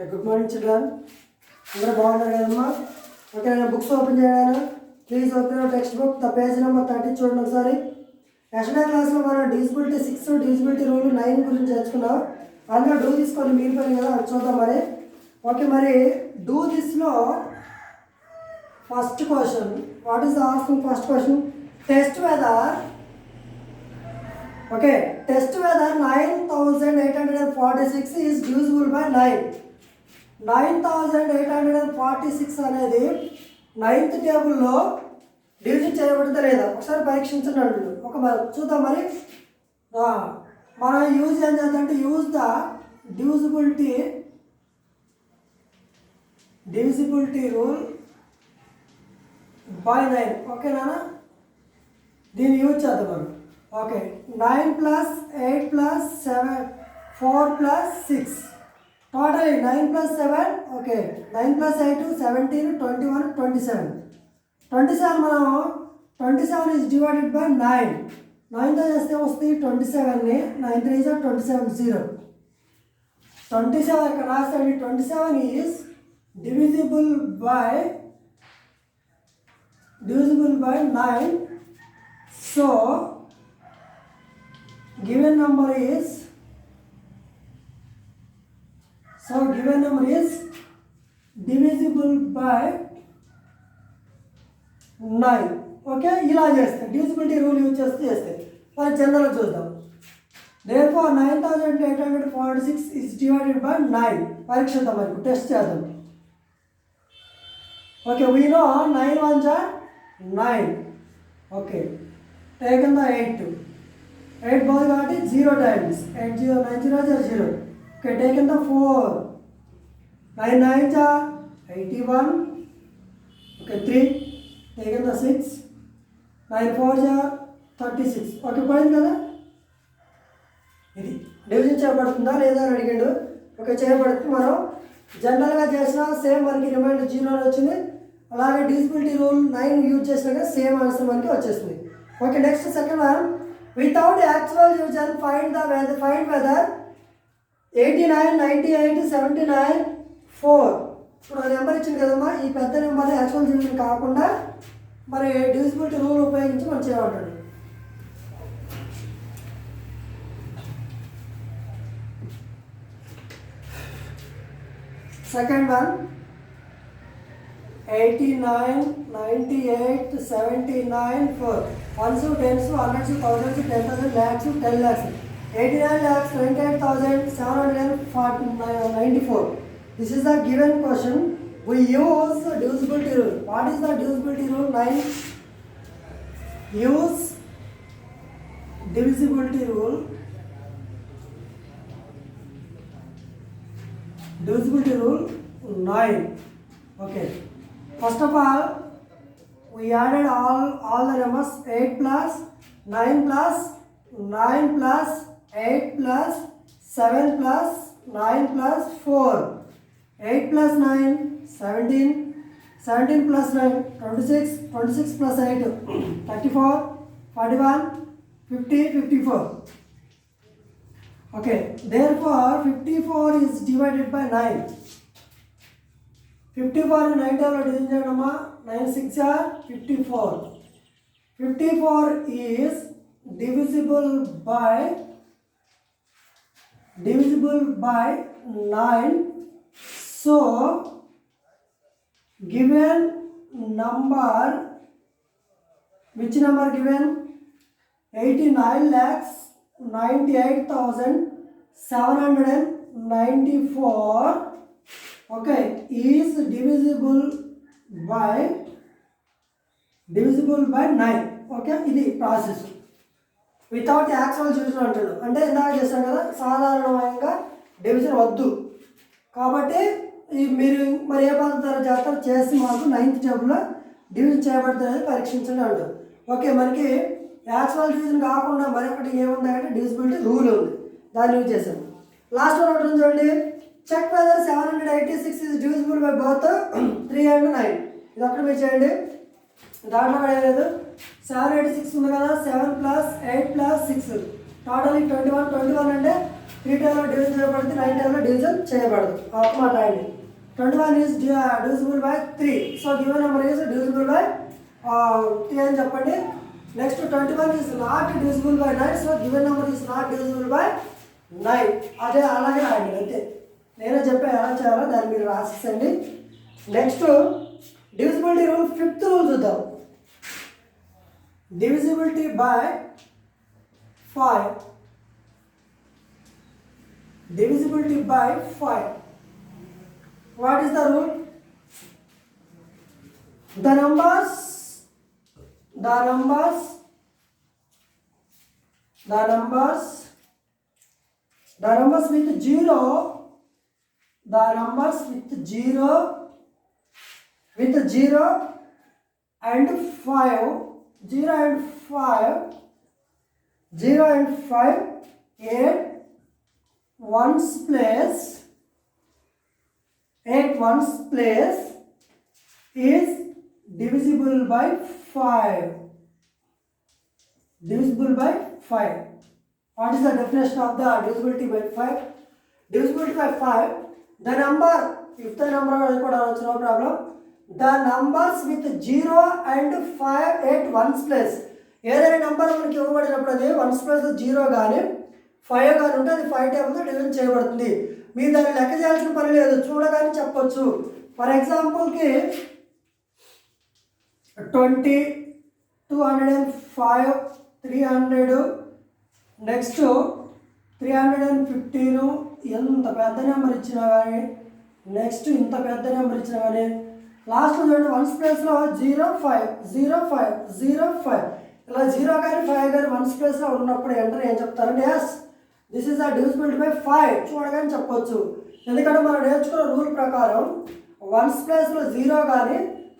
Okay, good morning children. అందరూ బాగున్నారు కదమ్మా? ఓకే, నేను బుక్స్ ఓపెన్ చేయడాను. Please open your text book. The page number 30 చూడండి ఒకసారి. ఎస్టర్డే క్లాస్లో మనం డివిజిబిలిటీ 6, డివిజిబిలిటీ రూల్ 9 గురించి నేర్చుకున్నాం. అందులో డూ తీసుకొని మిగిలిపోయింది కదా, అది చూద్దాం మరి. ఓకే, మరి డూ దిస్లో first question, what is the asking first question? Test whether, okay, test whether 9846 is divisible by 9. 9846 అనేది 9th టేబుల్లో డివిజన్ చేయబడిందా లేదా ఒకసారి పరీక్షించండి అంటున్నాడు. ఒక చూద్దాం మరి. మనం యూజ్ ఏం చేద్దామంటే use the divisibility rule by 9. ఓకేనా, దీన్ని యూజ్ చేద్దాం మనం. Okay, 9 + 8 + 7 4 + 6 total 9 + 7. ఓకే, 9 + 8 17 21 27. 27 మనం 27 ఈజ్ డివైడెడ్ బై 9. 9తో చేస్తే వస్తుంది 27ని. 9 3 = 27 0. 27 ఇక్కడ రాస్తాడు. 27 is divisible by 9. So given number is divisible by 9. Okay, ఇలా చేస్తే డివిజిబిలిటీ రూల్ యూజ్ చేస్తే మరి జనరల్గా చూద్దాం. therefore 9846 is divided by 9. పరీక్షిద్దాం మరి, టెస్ట్ చేద్దాం. Okay, we know 9 1s are 9. Okay, taken the 8 ball కాబట్టి 0 times 8 0 9 0 0. Okay, taken the 4 9 9s are 81. Okay, 3 taken the 6 9 4s are 36. Okay, పోయింది కదా. ఇది డివిజన్ చేయబడుతుందా లేదా అని అడిగాడు. ఓకే, చేయబడుతుంది. మనం జనరల్గా చేసిన సేమ్ మనకి రిమైండర్ 0 వచ్చింది. అలాగే డివిజిబిలిటీ రూల్ 9 యూజ్ చేసినాక సేమ్ ఆన్సర్ మనకి వచ్చేస్తుంది. Okay, next second one. Without actual division find weather 89 98 79 4. ఇప్పుడు నెంబర్ ఇచ్చింది కదమ్మా, ఈ పెద్ద నెంబర్ యాక్చువల్ డివిజన్ కాకుండా మరి డివిజిబిలిటీ రూల్ ఉపయోగించి మనం చేయమంటాడు. Second one 89 98 79 4. 1s 10s 100s 1000s 10,000 lakhs 10 lakhs 89 lakhs 98,794. This is the given question. We use divisibility rule. What is the divisibility rule? 9. Use divisibility rule. Divisibility rule 9. Okay. First of all, we added all the numbers. 8 plus 9 plus 9 plus 8 plus 7 plus 9 plus 4. 8 plus 9 17. 17 plus 9 26. 26 plus 8 34. 41 50 54. Okay, therefore 54 is divided by 9. 54 9 టేబుల్లో division చేయడమా. 9 6 are 54. 54 is divisible by 9. So given number, which number given? 89,98,794. okay, is divisible by 9. Okay, ఇది process. Without actual division అంటాడు. అంటే ఇందాక చేస్తాం కదా, సాధారణంగా division వద్దు కాబట్టి మీరు మరి ఏ పద్ధతి చేస్తారు చేసి మాకు 9th టేబుల్లో డివిజన్ చేయబడుతుంది పరీక్షించండి అంటారు. ఓకే, మనకి యాక్చువల్ డివిజన్ కాకుండా మరొకటి ఏముంది అంటే డివిజిబిలిటీ రూల్ ఉంది, దాన్ని యూజ్ చేసాము. లాస్ట్ వన్ ఒకటి చూడండి. Check whether 786 is divisible by both 3 and 9. ఇది అక్కడ మీరు చేయండి. దాంట్లో కూడా ఏం లేదు. 786 ఉంది కదా, 7 plus 8 plus 6 టోటల్ 21 అంటే 3 టైంలో డివిజన్ చేయబడుతుంది, 9 టైంలో డివిజన్ చేయబడదు. ఒక మాట రాయండి. 21 is divisible by 3. So given number is divisible by 3 అని చెప్పండి. Next 21 is not divisible by 9. So given number is not divisible by 9. అదే అలాగే రాయండి అంతే. నేనే చెప్పా ఎలా చేయాలో దాన్ని మీరు రాసేసండి. Next divisibility rule, 5th rule చూద్దాం. divisibility by 5. Divisibility by 5. What is the rule? The numbers with 0, and 5, 0 and 5, 8 ones place is divisible by 5. Divisible by 5. What is the definition of the divisibility by 5? Divisibility by 5, the number, if the number is no problem, the numbers with 0 and 5 at ones place. ఏదైనా number మనకి ఇవ్వబడినప్పుడు అది once plus 0 కానీ 5 కానీ ఉంటే అది 5 times division చేయబడుతుంది. మీరు దాన్ని లెక్క చేయాల్సిన పని లేదు, చూడగానే చెప్పొచ్చు. ఫర్ ఎగ్జాంపుల్కి 20, 205, 300, నెక్స్ట్ 315, ఎంత పెద్ద నెంబర్ ఇచ్చినా కానీ, నెక్స్ట్ ఇంత పెద్ద నెంబర్ ఇచ్చినా కానీ, లాస్ట్లో చూడండి వన్స్ ప్లేస్లో 0, 5, 0, 5, 0, 5 ఇలా 0 కానీ 5 కానీ వన్స్ ప్లేస్లో ఉన్నప్పుడు ఎంటర్ ఏం చెప్తారంటే yes this is the divisibility by 5 చూడగానే చెప్పొచ్చు. ఎందుకంటే మనం నేర్చుకున్న రూల్ ప్రకారం వన్స్ ప్లేస్లో 0 కానీ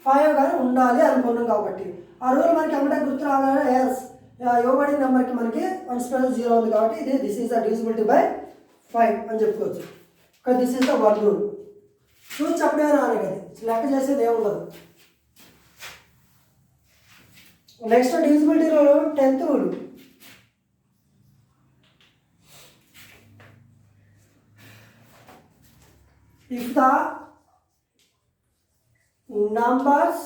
5 కానీ ఉండాలి అనుకున్నాం కాబట్టి ఆ రూల్ మనకి ఎమ్మటే గుర్తు రాగానే ఎస్ ఇవ్వబడిన నెంబర్కి మనకి వన్స్ ప్లేస్ 0 ఉంది కాబట్టి ఇది this is the divisibility by 5 అని చెప్పుకోవచ్చు. కానీ this is the one rule. చూసి చెప్పడే రాని కదా, లెక్క చేసేది ఏముండదు. Next divisibility rule, 10th rule. If the numbers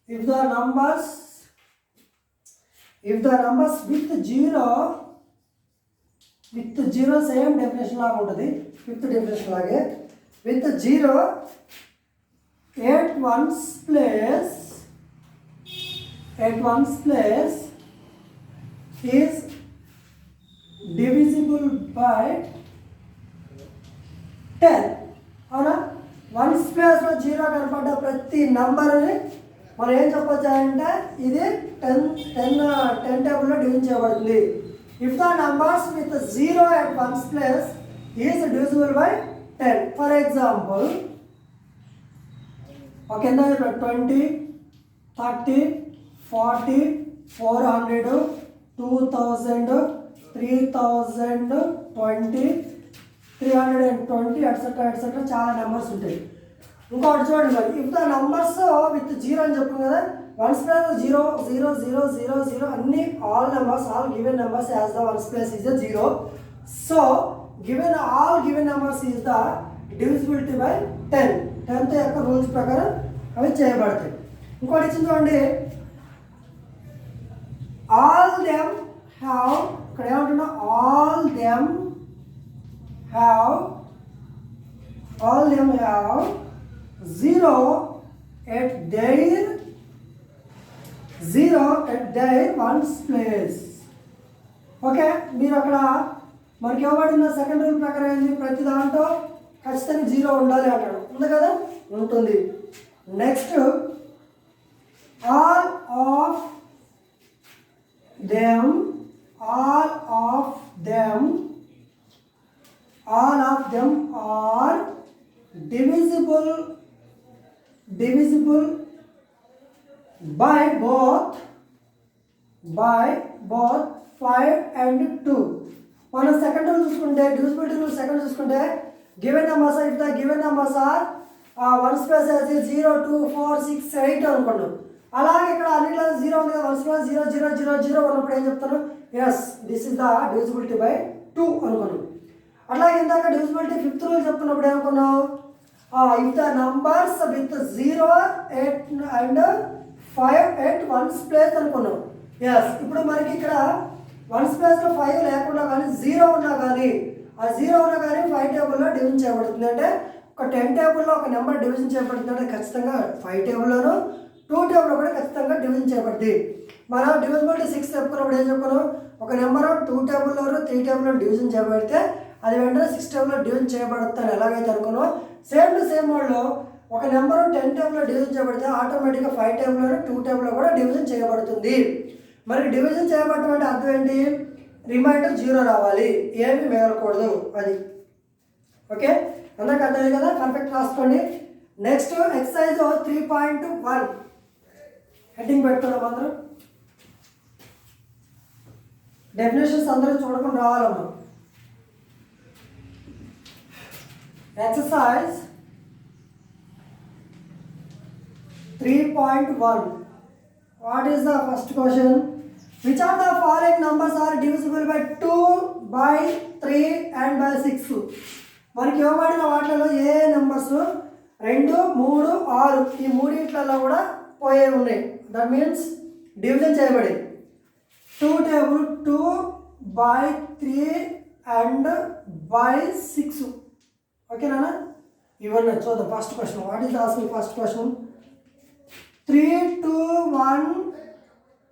with 0 same definition లాగా ఉంటుంది, 5th డెఫినేషన్ లాగే. with 0 at ones place is divisible by 10. అవునా? వన్స్ ప్లేస్లో 0 కనపడ్డ ప్రతి నంబర్ని మనం ఏం చెప్పొచ్చు అంటే ఇది 10 టేబుల్లో డివిజన్ చేయబడుతుంది. If the numbers with 0 at ones place is divisible by 10. For example okay 20, 30, 40, 400, 2000, 3000, 20, 320 etcetera చాలా నెంబర్స్ ఉంటాయి. ఇంకోటి చూడండి మరి ఇఫ్ ద నంబర్స్ విత్ 0 అని చెప్పాం కదా, వన్స్ ప్లేస్ 0, 0, 0, 0, 0 అన్ని all given numbers as the ones place is 0. So all given numbers is the divisibility by 10. 10th యొక్క రూల్స్ ప్రకారం అవి చేయబడతాయి. ఇంకోటి ఇచ్చింది చూడండి, ఆల్ దెమ్ హ్యావ్, ఇక్కడ ఏమంటున్నా all them have 0 at their ones place. Okay, మీరు అక్కడ మనకి ఇవ్వబడిన సెకండ్ రూల్ ప్రకారం ఏంటి, ప్రతి దాంట్లో ఖచ్చితంగా 0 ఉండాలి అంటాడు. ఉంది కదా, ఉంటుంది. Next all of them are divisible by both 5 and 2. మనం సెకండ్ రూల్ చూసుకుంటే divisibility రూల్ సెకండ్ చూసుకుంటే given numbers if the given numbers are ones plus 0, 2, 4, 6, 8 అనుకున్నాం. అలాగే ఇక్కడ అన్నిట్లో 0 ఉంది కదా, వన్స్ ప్లస్ 0, 0, 0, 0 ఉన్నప్పుడు ఏం చెప్తాను, yes this is the divisibility by 2 అనుకున్నాం. అట్లాగే ఇందాక డివిజిబిలిటీ 5th రూల్ చెప్పుకున్నప్పుడు ఏమనుకున్నాం, if the numbers with 0, 8 and 5 at one's place అనుకున్నాం. ఎస్ ఇప్పుడు మనకి ఇక్కడ వన్స్ ప్లేస్లో 5 లేకుండా కానీ 0 ఉన్నా కానీ ఆ 0 ఉన్నా కానీ 5 టేబుల్లో డివిజన్ చేయబడుతుంది. అంటే ఒక 10 టేబుల్లో ఒక నెంబర్ డివిజన్ చేయబడుతుంది అంటే ఖచ్చితంగా 5 టేబుల్లోనూ 2 టేబుల్లో కూడా ఖచ్చితంగా డివిజన్ చేయబడుతుంది. మనం డివిజిబిలిటీ 6 చెప్పుకున్నప్పుడు ఏం చెప్పుకున్నాం, ఒక నెంబర్ 2 టేబుల్లోనూ 3 టేబుల్లో డివిజన్ చేయబడితే అది వెంటనే 6 టేబుల్లో డివిజన్ చేయబడుతుంది ఎలాగైతే అనుకున్నాం. సేమ్ టు సేమ్ మోడ్లో ఒక నెంబరు 10 టేబుల్లో డివిజన్ చేయబడితే ఆటోమేటిక్గా 5 టేబుల్లో 2 టేబుల్లో కూడా డివిజన్ చేయబడుతుంది. మరి డివిజన్ చేయబడటం అంటే అర్థం ఏంటి, రిమైండర్ 0 రావాలి, ఏమి మిగలకూడదు అది. ఓకే అందరికి అర్థమైంది కదా, పర్ఫెక్ట్ రాసుకోండి. నెక్స్ట్ ఎక్సర్సైజ్ 3.1 హెడ్డింగ్ పెట్టుకున్నాం అందరూ. డెఫినేషన్స్ అందరూ చూడకుండా రావాలమ్మా. Exercise 3.1. What is the first question? Which of the following numbers are divisible by 2, by 3 and by 6? మనకి ఇవ్వబడిన వాటిలో ఏ నెంబర్స్ 2, 3, 6 ఈ మూడింట్లలో కూడా పోయే ఉన్నాయి. దట్ మీన్స్ డివిజన్ చేయబడి 2 టేబుల్ 2 by 3 and by 6. ఓకేనా, ఇవన్నీ చూద్దాం. First question, what is asking first question? 3 to 1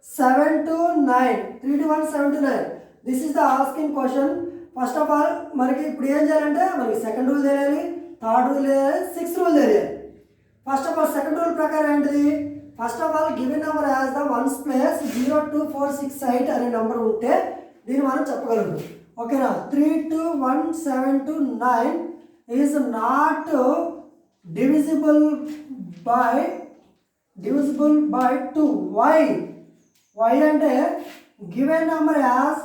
7 to 9, 3 to 1 7 to 9. This is the asking question. First of all మనకి ఇప్పుడు ఏం చేయాలంటే మనకి సెకండ్ రూల్ తెలియాలి, థర్డ్ రూల్ తెలియాలి, 6th రూల్ తెలియాలి. First of all second rule ప్రకారం ఏంటిది, first of all given number as the ones place 0, 2, 4, 6, 8 అనే నెంబర్ ఉంటే దీన్ని మనం చెప్పగలము. ఓకేనా, 3 to 1 7 to 9 is not divisible by 2. Why అంటే given number has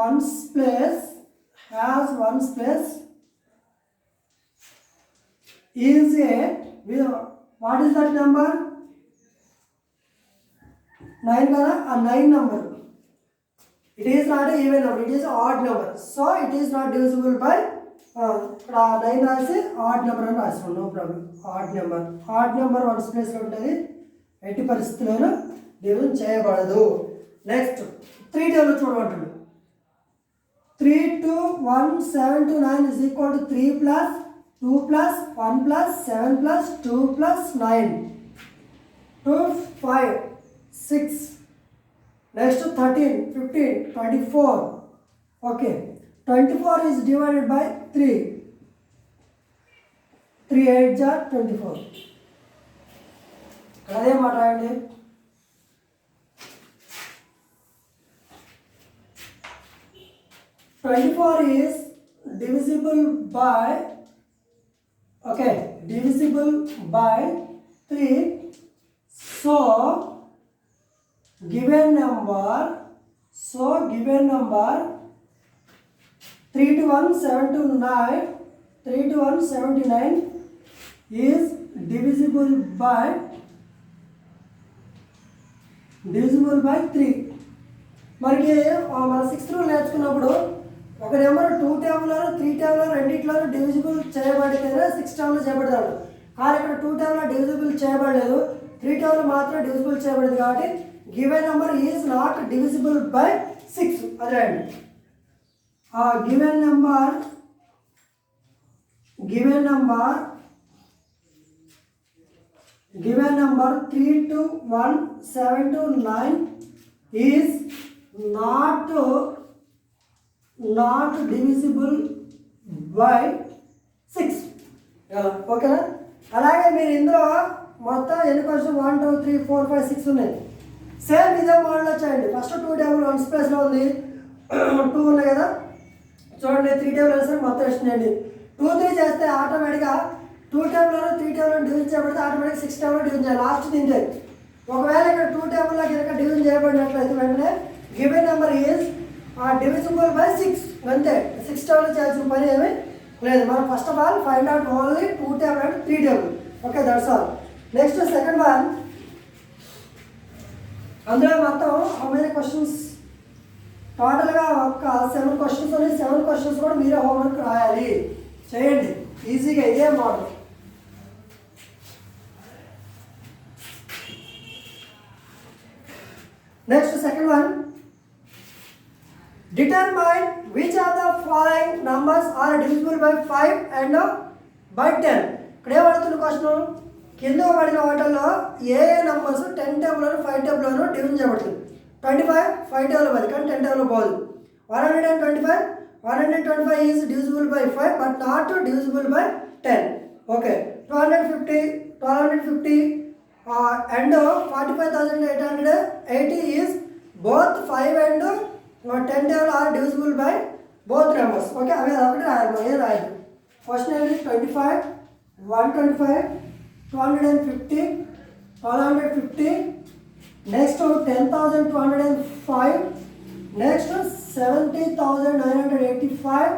ones place is a, what is that number? 9 కదా, a 9 number. It is not an even number, it is an odd number, so it is not divisible by ఇక్కడ 9 రాసి add number అని రాస్తాం. No problem, odd number one's ప్లేస్లో ఉంటుంది, ఎట్టి పరిస్థితుల్లోనూ division చేయబడదు. నెక్స్ట్ 3 టేబుల్ చూడమంటాడు. 3 to 1 7 to 9 is equal to 3 plus 2 plus 1 plus 7 plus 2 plus 9 2 5 6. Next 13 15 24. Okay, 24 is divided by 3. 3 8 are 24. అదే మాట రాయండి. 24 is divisible by 3. So given number 3 to 1 7 to 9 3 to 1 79 is divisible by 3. మనకి మన 6th rule నేర్చుకున్నప్పుడు ఒక number 2 టేబుల్లోనూ 3 టేబుల్లో రెండింటిలోనూ divisible చేయబడితేనే 6 టేబుల్లో చేయబడతాడు. కానీ ఇక్కడ 2 టేబుల్లో డివిజిబుల్ చేయబడలేదు, 3 టేబుల్ మాత్రం డివిజిబుల్ చేయబడింది. కాబట్టి given number is not divisible by 6. అదే అండి, given number 3 to 1 7 to 9 is not divisible by 6. ఓకేనా, అలాగే మీరు ఇందులో మొత్తం ఎన్ని క్వశ్చన్ 1 2 3 4 5 6 ఉన్నాయి. సేమ్ ఇదే మోడల్లో చేయండి. ఫస్ట్ 2 టేబుల్ 1 స్పేస్లో ఉంది, 2 ఉన్నాయి కదా, చూడండి 3 టేబుల్ వేస్తే మొత్తం వేసినాయండి. 2 3 చేస్తే ఆటోమేటిక్గా 2 టేబుల్లో 3 టేబుల్ డివిజన్ చేయబడితే ఆటోమేటిక్ 6 టేబుల్ డివిజన్ చేయాలి. లాస్ట్ తింటే ఒకవేళ ఇక్కడ 2 టేబుల్లో కనుక డివిజన్ చేయబడినట్లయితే వెంటనే given number is divisible by 6. అంతే, 6 టేబుల్ చేయాల్సిన పని ఏమీ లేదు. మనం first of all find out only 2 table and 3 table. Okay, that's all. Next second one, అందులో మొత్తం హౌ మెనీ క్వశ్చన్స్ టోటల్గా ఒక 7 క్వశ్చన్స్ ఉన్నాయి. 7 క్వశ్చన్స్ కూడా మీరే హోంవర్క్ రాయాలి. చేయండి ఈజీగా, ఇదే model. Next second one, determine which of the following numbers are divisible by 5 and by 10. ఇక్కడ ఏమడుతున్న క్వశ్చన్, కింద పడిన వాటిల్లో ఏ నంబర్స్ 10 టేబుల్లోను 5 టేబుల్లోను డివిజన్ చేయబడుతుంది. 25 5 టేబుల్ పోదు కానీ 10 టేబుల్ పోదు. 125 is divisible by 5 but not divisible by 10. Okay, 1250 and 45,880 is both 5 and 10 table are divisible by both numbers. Okay, అవి అదొకటి రాయాలి, ఏం రాయాలి. క్వశ్చన్ ఏంటి, 25 125 250 1250, నెక్స్ట్ 10,205, నెక్స్ట్ 70,985,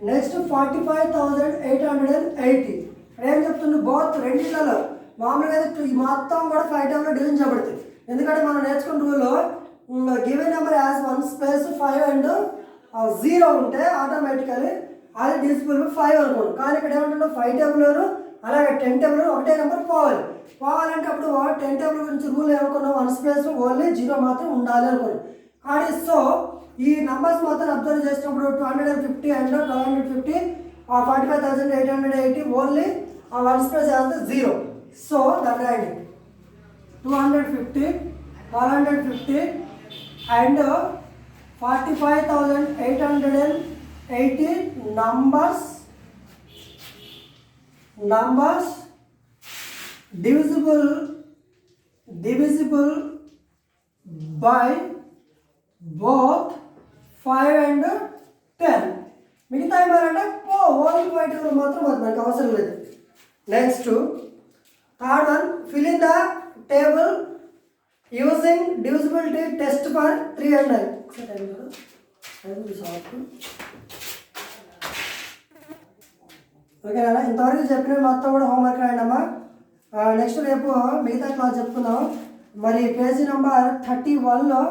నెక్స్ట్ 45,880. ఏం చెప్తుంది, బోత్ రెండింటిలో మామూలుగా అయితే ఈ మొత్తం కూడా 5 టైంలో డివిజన్ చేయబడుతుంది. ఎందుకంటే మనం నేర్చుకున్న రూల్లో given number as 1 space 5 and 0 ఉంటే ఆటోమేటికలీ అది డివిజిబుల్ 5 అనుకోండి. కానీ ఇక్కడ ఏమంటున్నాం, 5 టేబుల్లోను అలాగే 10 టేబుల్ ఒకటే నెంబర్ పోవాలంటే అప్పుడు 10 టేబుల్ గురించి రూల్ ఏమనుకున్నాం, 1 స్పేస్ ఓన్లీ 0 మాత్రం ఉండాలి అనుకోండి. కానీ సో ఈ నంబర్స్ మాత్రం అబ్జర్వ్ చేసినప్పుడు 250 అండ్ 1250 45,880 ఓన్లీ 1 స్పేస్ ఏమంటే 0. సో దాన్ని రాయండి, 250 1250 and 45,880 numbers divisible by both 5 and 10. మిగతా ఏమంటే ఓన్లీ 5 టేబుల్ మాత్రం మనకు అవసరం లేదు. Next third one, fill in the table using divisibility test for 3 and 9. ఓకేనా, ఇంతవరకు చెప్పిన మొత్తం కూడా హోంవర్క్ రాయండమ్మా. నెక్స్ట్ రేపు మిగతా క్లాస్ చెప్పుకుందాం. మరి పేజీ నెంబర్ 31లో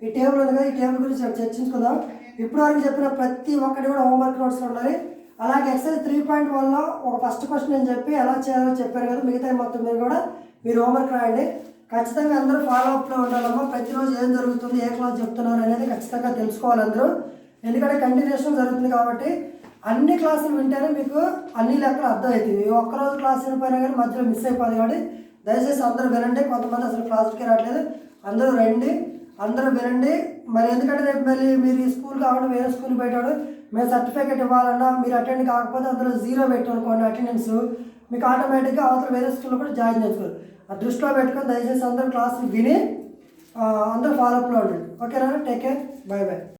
ఈ టేబుల్ ఉంది కదా, ఈ టేబుల్ గురించి చర్చించుకుందాం. ఇప్పటివరకు చెప్పిన ప్రతి ఒక్కటి కూడా హోంవర్క్ నోట్స్లో ఉండాలి. అలాగే ఎక్సైజ్ 3.1లో ఒక ఫస్ట్ క్వశ్చన్ అని చెప్పి ఎలా చేయాలో చెప్పారు కదా, మిగతా మొత్తం మీరు కూడా మీరు హోంవర్క్ రాయండి. ఖచ్చితంగా అందరూ ఫాలో అప్లో ఉండాలమ్మా. ప్రతిరోజు ఏం జరుగుతుంది, ఏ క్లాస్ చెప్తున్నారు అనేది ఖచ్చితంగా తెలుసుకోవాలి అందరూ. ఎందుకంటే కంటిన్యూషన్ జరుగుతుంది కాబట్టి అన్ని క్లాసులు వింటేనే మీకు అన్ని లెక్కలు అర్థమవుతుంది. ఒక్కరోజు క్లాస్ వినిపోయినా కానీ మధ్యలో మిస్ అయిపోదు. కాబట్టి దయచేసి అందరూ వినండి. కొంతమంది అసలు క్లాస్కి రావట్లేదు, అందరూ రండి, అందరూ వినండి. మరి ఎందుకంటే రేపు మళ్ళీ మీరు ఈ స్కూల్ కాకుండా వేరే స్కూల్కి పెట్టాడు, మేము సర్టిఫికేట్ ఇవ్వాలన్నా మీరు అటెండ్ కాకపోతే అందులో 0 పెట్టామనుకోండి అటెండెన్స్, మీకు ఆటోమేటిక్గా అవతల వేరే స్కూల్లో కూడా జాయిన్ చేసుకోరు. ఆ దృష్టిలో పెట్టుకొని దయచేసి అందరూ క్లాసులు విని అందరూ ఫాలోఅప్లో ఉండండి. ఓకేనా, టేక్ కేర్, బై బై.